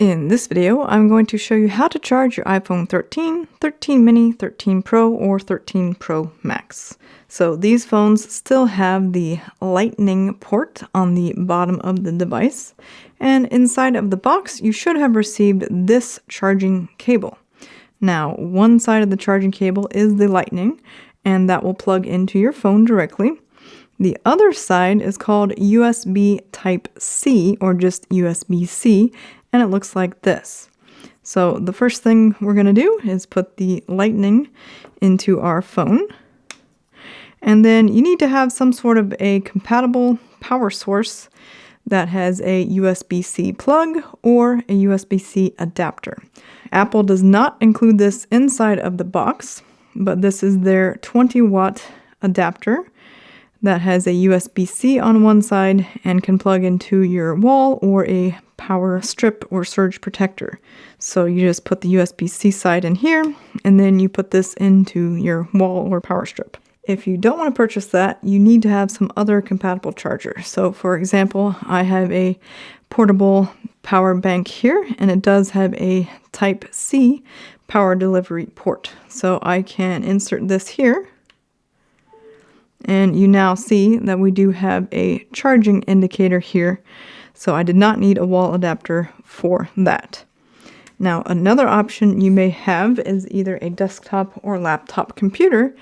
In this video, I'm going to show you how to charge your iPhone 13, 13 mini, 13 Pro, or 13 Pro Max. So these phones still have the Lightning port on the bottom of the device, and inside of the box you should have received this charging cable. Now, one side of the charging cable is the Lightning, and that will plug into your phone directly. The other side is called USB Type-C, or just USB-C, and it looks like this. So the first thing we're going to do is put the Lightning into our phone. And then you need to have some sort of a compatible power source that has a USB-C plug or a USB-C adapter. Apple does not include this inside of the box, but this is their 20-watt adapter that has a USB-C on one side and can plug into your wall or a power strip or surge protector. So you just put the USB-C side in here, and then you put this into your wall or power strip. If you don't want to purchase that, you need to have some other compatible charger. So for example, I have a portable power bank here, and it does have a Type-C power delivery port. So I can insert this here, and you now see that we do have a charging indicator here. So I did not need a wall adapter for that. Now, another option you may have is either a desktop or laptop computer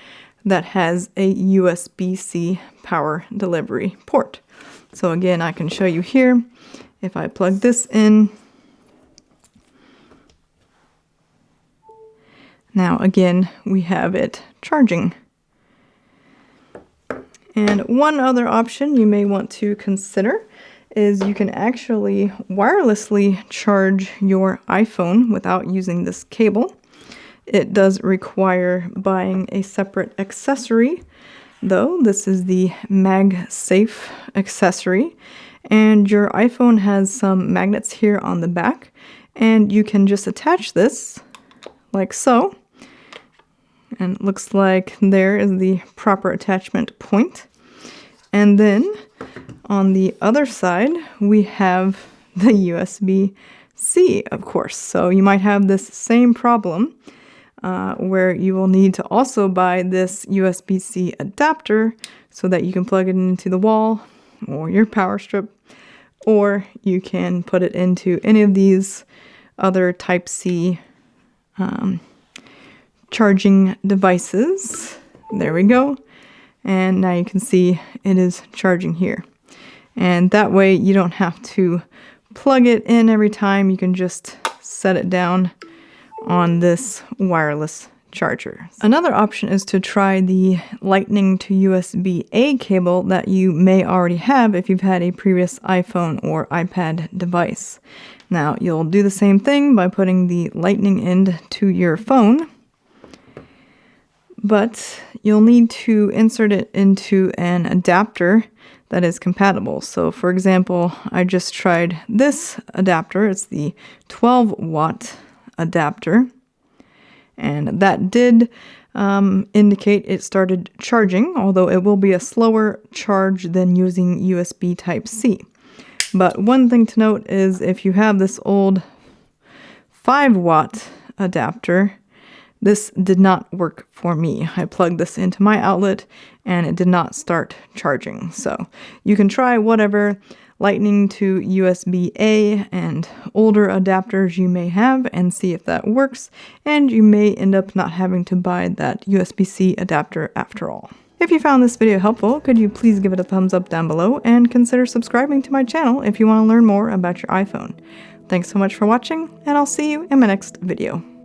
that has a USB-C power delivery port. So again, I can show you here. If I plug this in, now again, we have it charging. And one other option you may want to consider is you can actually wirelessly charge your iPhone without using this cable. It does require buying a separate accessory, though. This is the MagSafe accessory, and your iPhone has some magnets here on the back, and you can just attach this like so, and it looks like there is the proper attachment point. And then on the other side, we have the USB-C, of course. So you might have this same problem where you will need to also buy this USB-C adapter so that you can plug it into the wall or your power strip, or you can put it into any of these other Type-C charging devices. There we go. And now you can see it is charging here. And that way you don't have to plug it in every time. You can just set it down on this wireless charger. Another option is to try the Lightning to USB-A cable that you may already have if you've had a previous iPhone or iPad device. Now you'll do the same thing by putting the Lightning end to your phone, but you'll need to insert it into an adapter that is compatible. So for example, I just tried this adapter. It's the 12-watt adapter, and that did indicate it started charging, although it will be a slower charge than using USB Type-C. But one thing to note is if you have this old 5-watt adapter, this did not work for me. I plugged this into my outlet and it did not start charging. So you can try whatever Lightning to USB-A and older adapters you may have and see if that works, and you may end up not having to buy that USB-C adapter after all. If you found this video helpful, could you please give it a thumbs up down below and consider subscribing to my channel if you want to learn more about your iPhone. Thanks so much for watching, and I'll see you in my next video.